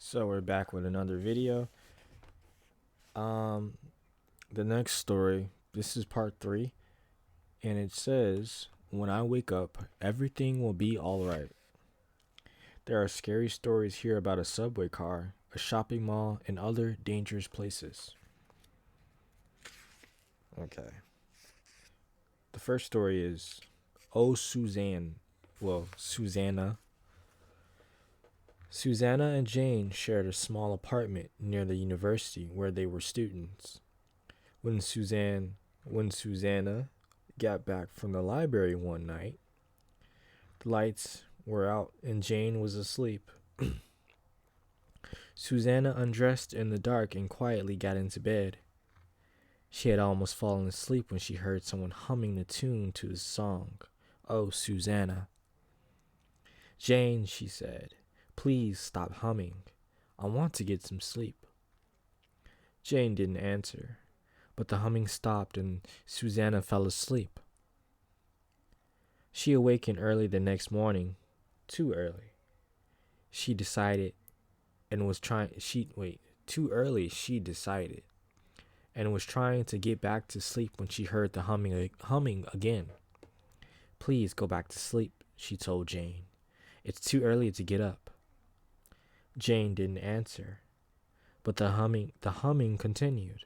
So we're back with another video. Um, the next story. This is part 3, and it says, "When I wake up, everything will be all right." There are scary stories here about a subway car, a shopping mall, and other dangerous places. Okay. The first story is, "Oh Suzanne." Well, Susanna. Susanna and Jane shared a small apartment near the university where they were students. When Susanna got back from the library one night, the lights were out and Jane was asleep. Susanna undressed in the dark and quietly got into bed. She had almost fallen asleep when she heard someone humming the tune to the song, "Oh, Susanna." "Jane," she said, "please stop humming. I want to get some sleep." Jane didn't answer, but the humming stopped and Susanna fell asleep. She awakened early the next morning, too early. She decided and was trying she wait, Too early she decided and was trying to get back to sleep when she heard the humming again. "Please go back to sleep," she told Jane. "It's too early to get up." Jane didn't answer, but the humming continued.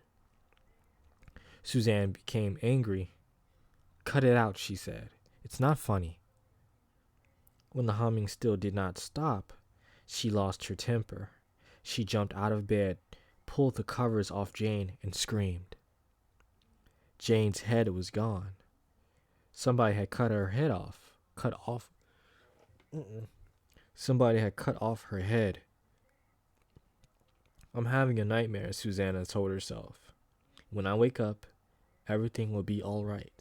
Suzanne became angry. "Cut it out," she said. "It's not funny." When the humming still did not stop, she lost her temper. She jumped out of bed, pulled the covers off Jane, and screamed. Jane's head was gone. Somebody had cut her head off. Cut off. Somebody had cut off her head. "I'm having a nightmare," Susanna told herself. "When I wake up, everything will be all right."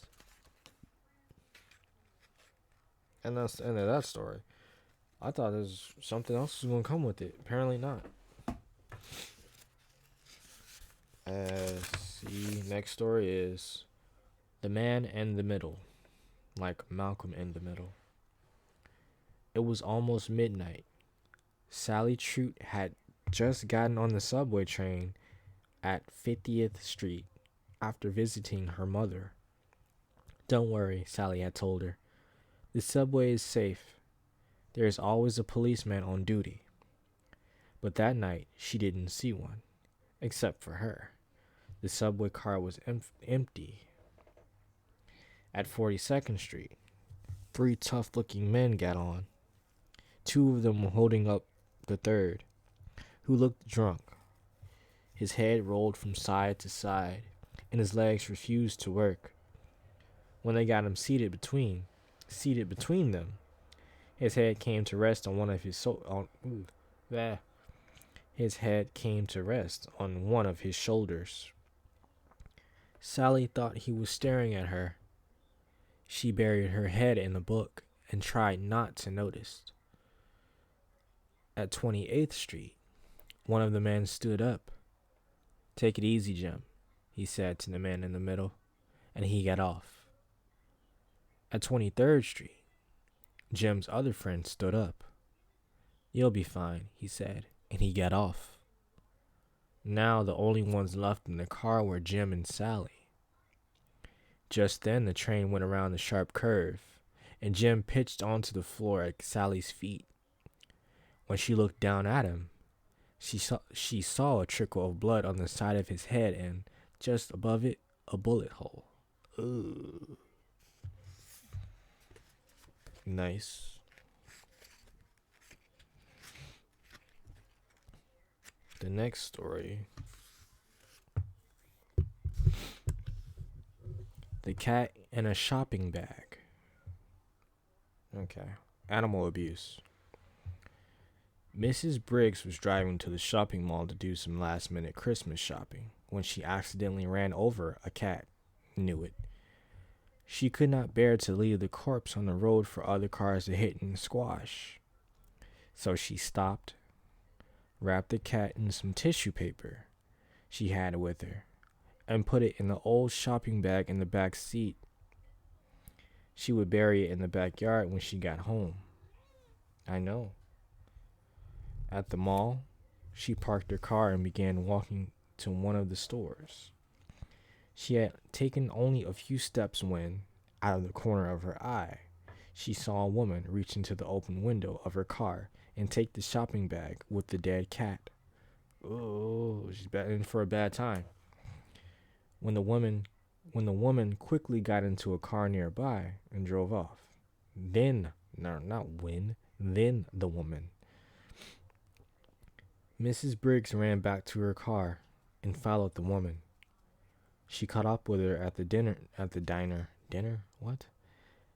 And that's the end of that story. I thought there's something else was gonna come with it. Apparently not. See, next story is "The Man in the Middle," like Malcolm in the Middle. It was almost midnight. Sally Trout had just gotten on the subway train at 50th Street after visiting her mother. "Don't worry," Sally had told her. "The subway is safe. There is always a policeman on duty." But that night, she didn't see one, except for her. The subway car was empty. At 42nd Street, 3 tough-looking men got on, 2 of them holding up the third, who looked drunk. His head rolled from side to side, and his legs refused to work. When they got him seated between them, his head came to rest on one of his his head came to rest on one of his shoulders. Sally thought he was staring at her. She buried her head in the book and tried not to notice. At 28th Street, one of the men stood up. "Take it easy, Jim," he said to the man in the middle, and he got off. At 23rd Street, Jim's other friend stood up. "You'll be fine," he said, and he got off. Now the only ones left in the car were Jim and Sally. Just then the train went around the sharp curve, and Jim pitched onto the floor at Sally's feet. When she looked down at him, she saw a trickle of blood on the side of his head and, just above it, a bullet hole. Ugh. Nice. The next story. The Cat in a Shopping Bag. Okay. Animal abuse. Mrs. Briggs was driving to the shopping mall to do some last minute Christmas shopping when she accidentally ran over a cat. Knew it. She could not bear to leave the corpse on the road for other cars to hit and squash. So she stopped, wrapped the cat in some tissue paper she had with her, and put it in the old shopping bag in the back seat. She would bury it in the backyard when she got home. I know. At the mall, She parked her car and began walking to one of the stores. She had taken only a few steps when, out of the corner of her eye, she saw a woman reach into the open window of her car and take the shopping bag with the dead cat. Oh, she's in for a bad time. When the woman quickly got into a car nearby and drove off. Then, no, not when, then the woman. Mrs. Briggs ran back to her car and followed the woman. She caught up with her at the diner. Dinner? What?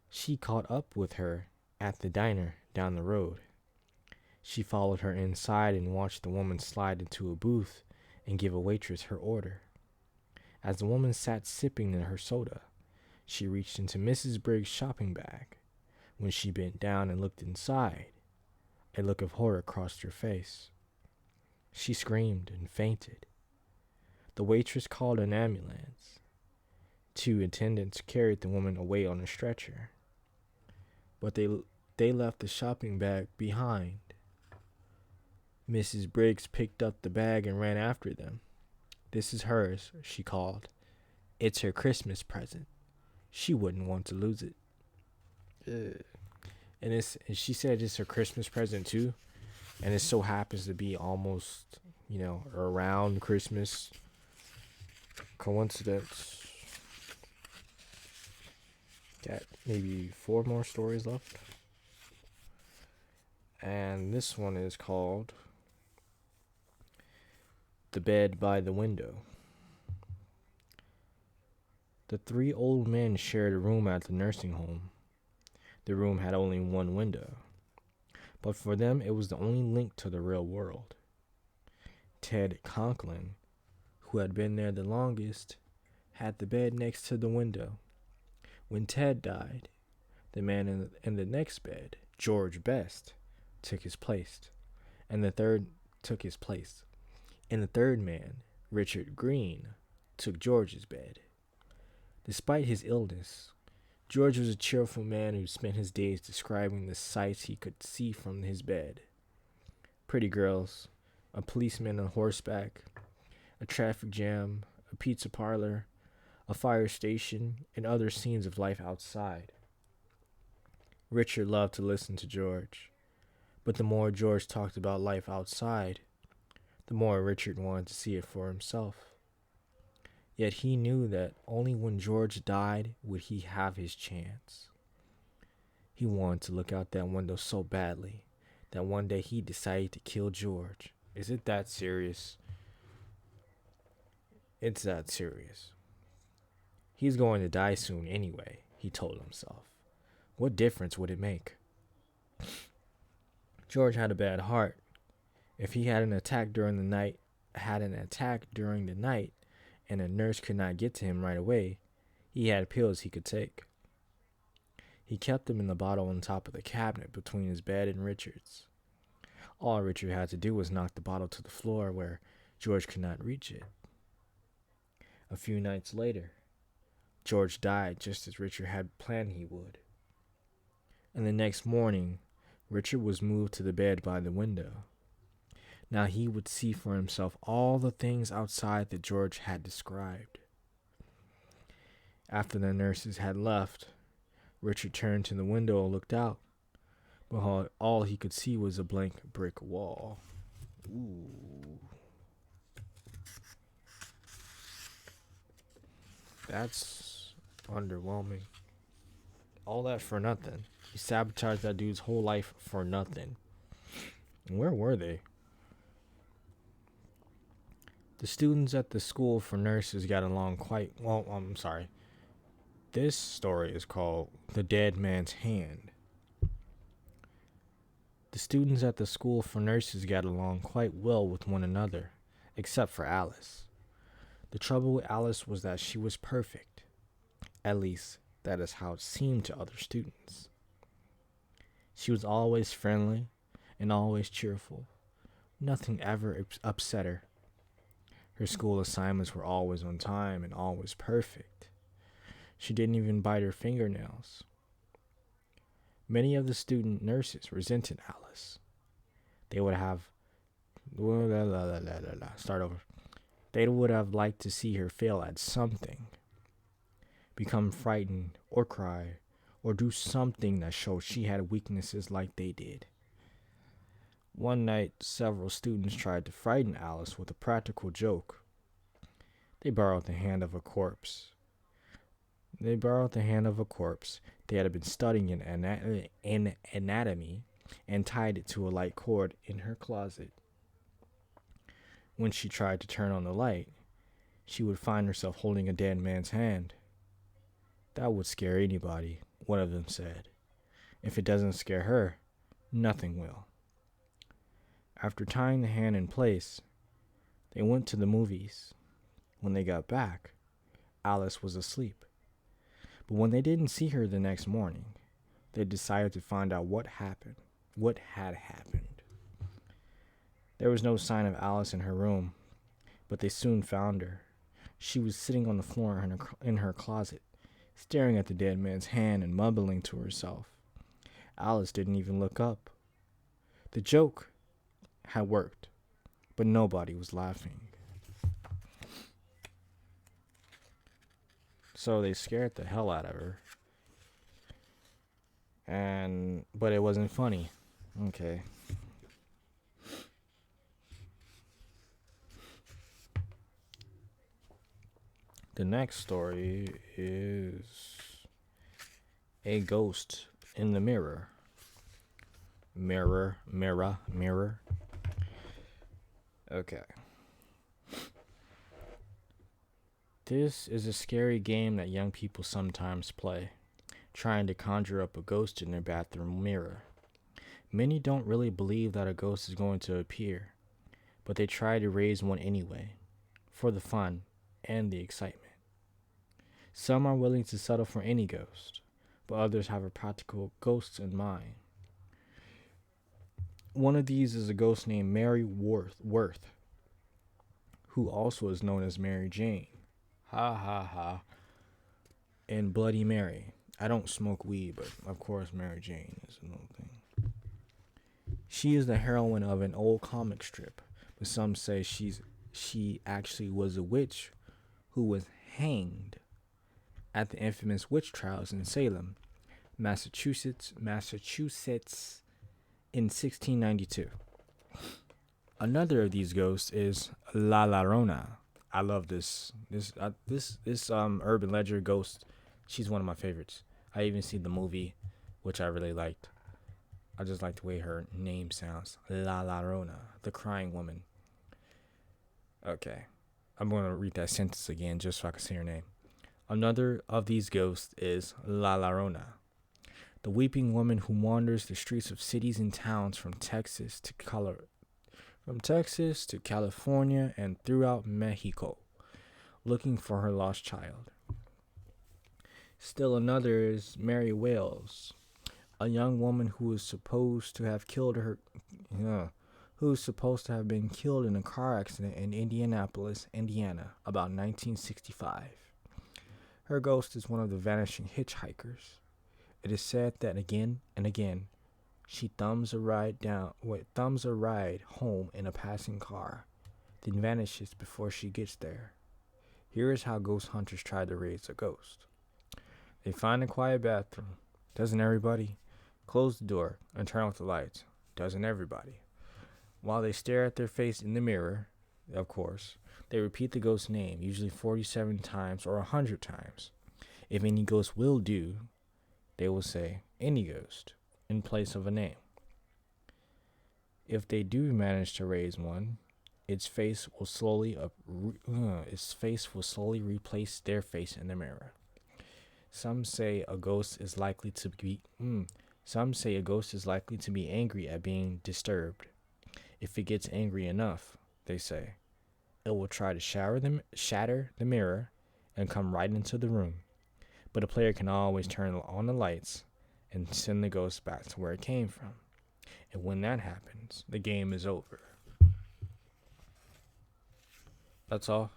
She caught up with her at the diner down the road. She followed her inside and watched the woman slide into a booth and give a waitress her order. As the woman sat sipping in her soda, she reached into Mrs. Briggs' shopping bag. When she bent down and looked inside, a look of horror crossed her face. She screamed and fainted. The waitress called an ambulance. 2 attendants carried the woman away on a stretcher, but they left the shopping bag behind. Mrs. Briggs picked up the bag and ran after them. "This is hers," she called. "It's her Christmas present. She wouldn't want to lose it." And she said it's her Christmas present too, and it so happens to be almost, around Christmas. Coincidence. Got maybe 4 more stories left. And this one is called The Bed by the Window. The 3 old men shared a room at the nursing home. The room had only one window, but for them it was the only link to the real world. Ted Conklin, who had been there the longest, had the bed next to the window. When Ted died, the man in the next bed, George Best, took his place. And the third man, Richard Green, took George's bed. Despite his illness, George was a cheerful man who spent his days describing the sights he could see from his bed. Pretty girls, a policeman on horseback, a traffic jam, a pizza parlor, a fire station, and other scenes of life outside. Richard loved to listen to George, but the more George talked about life outside, the more Richard wanted to see it for himself. Yet he knew that only when George died would he have his chance. He wanted to look out that window so badly that one day he decided to kill George. Is it that serious? It's that serious. He's going to die soon anyway, he told himself. What difference would it make? George had a bad heart. If he had an attack during the night, and a nurse could not get to him right away, he had pills he could take. He kept them in the bottle on top of the cabinet between his bed and Richard's. All Richard had to do was knock the bottle to the floor where George could not reach it. A few nights later, George died just as Richard had planned he would. And the next morning, Richard was moved to the bed by the window. Now he would see for himself all the things outside that George had described. After the nurses had left, Richard turned to the window and looked out, but all he could see was a blank brick wall. Ooh. That's underwhelming. All that for nothing. He sabotaged that dude's whole life for nothing. And where were they? The students at the school for nurses got along quite well. This story is called The Dead Man's Hand. The students at the school for nurses got along quite well with one another, except for Alice. The trouble with Alice was that she was perfect. At least, that is how it seemed to other students. She was always friendly and always cheerful. Nothing ever upset her. Her school assignments were always on time and always perfect. She didn't even bite her fingernails. Many of the student nurses resented Alice. They would have Start over. They would have liked to see her fail at something, become frightened or cry, or do something that showed she had weaknesses like they did. One night, several students tried to frighten Alice with a practical joke. They borrowed the hand of a corpse. They had been studying in anatomy and tied it to a light cord in her closet. When she tried to turn on the light, she would find herself holding a dead man's hand. That would scare anybody, one of them said. If it doesn't scare her, nothing will. After tying the hand in place, they went to the movies. When they got back, Alice was asleep. But when they didn't see her the next morning, they decided to find out what had happened. There was no sign of Alice in her room, but they soon found her. She was sitting on the floor in her closet, staring at the dead man's hand and mumbling to herself. Alice didn't even look up. The joke had worked, but nobody was laughing. So they scared the hell out of her. But it wasn't funny. Okay. The next story is a ghost in the mirror. Mirror. Okay. This is a scary game that young people sometimes play, trying to conjure up a ghost in their bathroom mirror. Many don't really believe that a ghost is going to appear, but they try to raise one anyway, for the fun and the excitement. Some are willing to settle for any ghost, but others have a practical ghost in mind. One of these is a ghost named Mary Worth, who also is known as Mary Jane. Ha ha ha. And Bloody Mary. I don't smoke weed, but of course Mary Jane is another thing. She is the heroine of an old comic strip, but some say she actually was a witch who was hanged at the infamous witch trials in Salem, Massachusetts in 1692. Another of these ghosts is La Llorona. I love this urban legend ghost. She's one of my favorites. I even seen the movie, which I really liked. I just like the way her name sounds. La Llorona, the crying woman. Okay, I'm going to read that sentence again just so I can say her name. Another of these ghosts is La Llorona, the weeping woman who wanders the streets of cities and towns from Texas to California and throughout Mexico, looking for her lost child. Still another is Mary Wales, a young woman who is supposed to have been killed in a car accident in Indianapolis, Indiana, about 1965. Her ghost is one of the vanishing hitchhikers. It is said that again and again, she thumbs a ride home in a passing car, then vanishes before she gets there. Here is how ghost hunters try to raise a ghost. They find a quiet bathroom. Doesn't everybody? Close the door and turn off the lights. Doesn't everybody? While they stare at their face in the mirror, of course, they repeat the ghost's name, usually 47 times or 100 times. If any ghost will do, they will say, any ghost, in place of a name. If they do manage to raise one, its face will slowly replace their face in the mirror. Some say a ghost is likely to be angry at being disturbed. If it gets angry enough, they say, it will try to shatter the mirror and come right into the room. But a player can always turn on the lights and send the ghost back to where it came from. And when that happens, the game is over. That's all.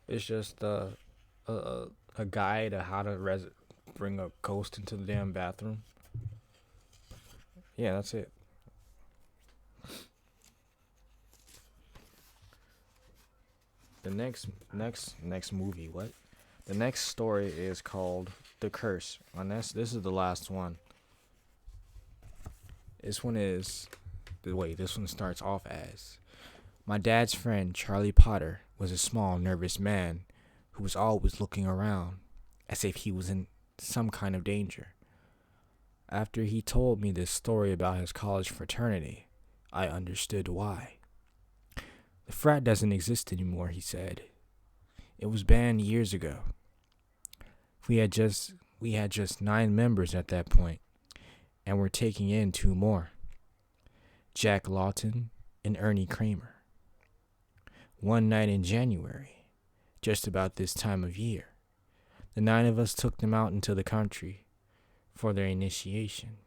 It's just a guide of how to bring a ghost into the damn bathroom. Yeah, that's it. The next movie, what? The next story is called The Curse. And this is the last one. This one is this one starts off as my dad's friend Charlie Potter was a small, nervous man who was always looking around as if he was in some kind of danger. After he told me this story about his college fraternity, I understood why. The frat doesn't exist anymore, he said. It was banned years ago. We had just 9 members at that point, and we're taking in 2 more. Jack Lawton and Ernie Kramer. One night in January, just about this time of year, the 9 of us took them out into the country for their initiation.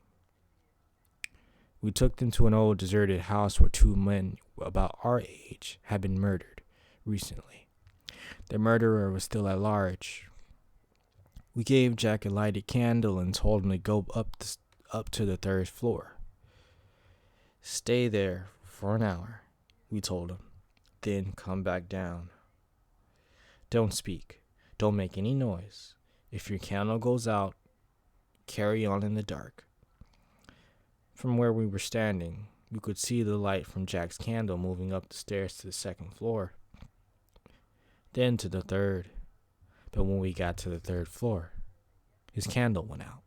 We took them to an old deserted house where 2 men about our age had been murdered recently. The murderer was still at large. We gave Jack a lighted candle and told him to go up to the 3rd floor. Stay there for an hour, we told him, then come back down. Don't speak. Don't make any noise. If your candle goes out, carry on in the dark. From where we were standing, we could see the light from Jack's candle moving up the stairs to the 2nd floor, then to the 3rd. But when we got to the 3rd floor, his candle went out.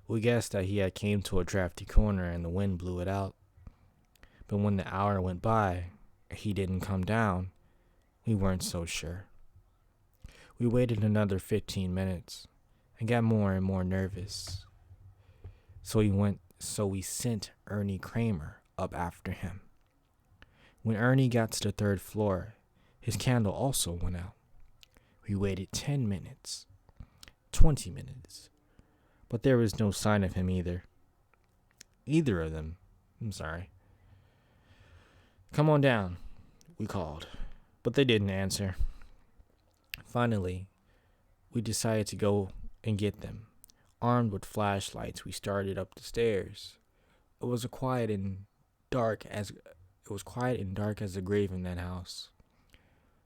We guessed that he had came to a drafty corner and the wind blew it out. But when the hour went by, he didn't come down. We weren't so sure. We waited another 15 minutes and got more and more nervous. So we sent Ernie Kramer up after him. When Ernie got to the 3rd floor, his candle also went out. We waited 10 minutes, 20 minutes, but there was no sign of him either. Either of them, I'm sorry. Come on down, we called, but they didn't answer. Finally, we decided to go and get them. Armed with flashlights, we started up the stairs. It was quiet and dark as the grave in that house.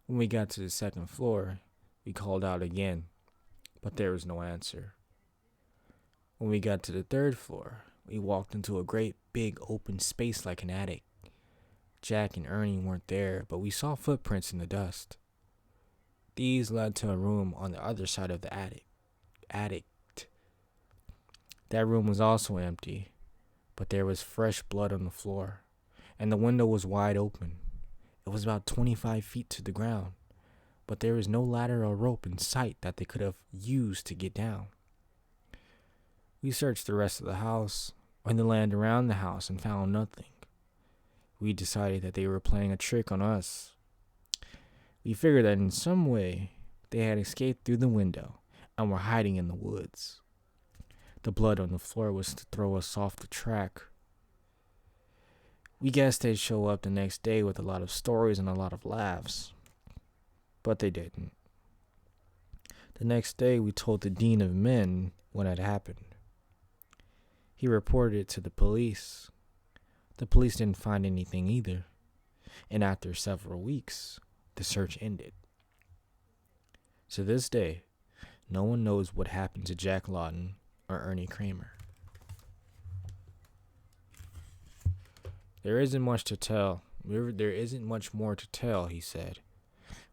When we got to the 2nd floor, we called out again, but there was no answer. When we got to the 3rd floor, we walked into a great big open space like an attic. Jack and Ernie weren't there, but we saw footprints in the dust. These led to a room on the other side of the attic. That room was also empty, but there was fresh blood on the floor, and the window was wide open. It was about 25 feet to the ground, but there was no ladder or rope in sight that they could have used to get down. We searched the rest of the house and the land around the house and found nothing. We decided that they were playing a trick on us. We figured that in some way they had escaped through the window and were hiding in the woods. The blood on the floor was to throw us off the track. We guessed they'd show up the next day with a lot of stories and a lot of laughs, but they didn't. The next day we told the dean of men what had happened. He reported it to the police. The police didn't find anything either, and after several weeks, the search ended. To this day, no one knows what happened to Jack Lawton or Ernie Kramer. There isn't much more to tell, he said.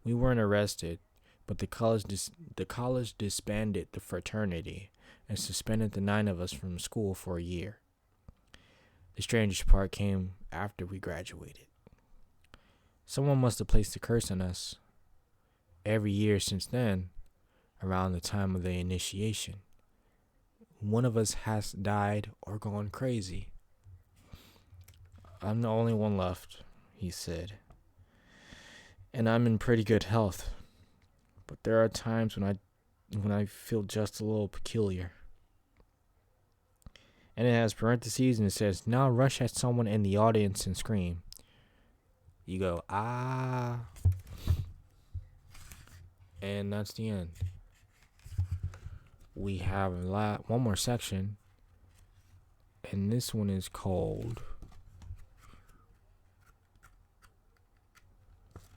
We weren't arrested, but the college disbanded the fraternity and suspended the 9 of us from school for a year. The strangest part came after we graduated. Someone must have placed a curse on us. Every year since then, around the time of the initiation, one of us has died or gone crazy. I'm the only one left, he said. And I'm in pretty good health. But there are times when I feel just a little peculiar. And it has parentheses and it says, now rush at someone in the audience and scream. You go, ah. And that's the end. We have one more section. And this one is called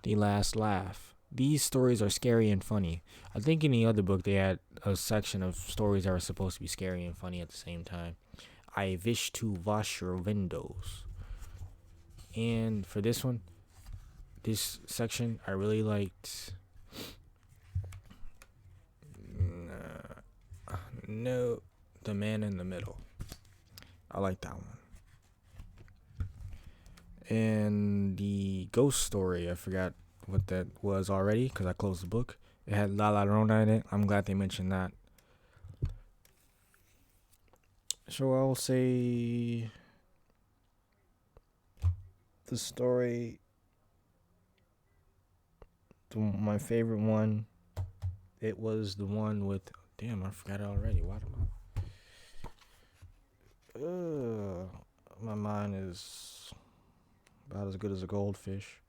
The Last Laugh. These stories are scary and funny. I think in the other book they had a section of stories that were supposed to be scary and funny at the same time. I wish to wash your windows. And for this one, this section, I really liked. No, The Man in the Middle. I like that one. And the ghost story, I forgot what that was already because I closed the book. It had La La Llorona in it. I'm glad they mentioned that. So I'll say the story, my favorite one, it was the one with. Damn, I forgot it already. Why am I? My mind is about as good as a goldfish.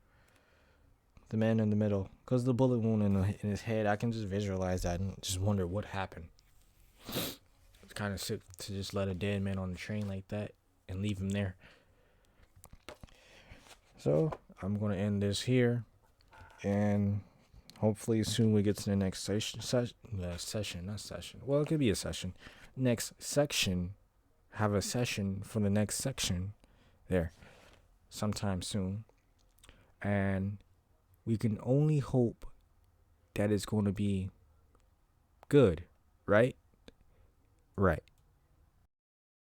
The Man in the Middle, because the bullet wound in his head, I can just visualize that and just wonder what happened. It's kind of sick to just let a dead man on the train like that and leave him there. So I'm gonna end this here, and hopefully soon we get to the next session. Not session. Well, it could be a session. Next section. Have a session for the next section there sometime soon. And we can only hope that it's going to be good, right? Right.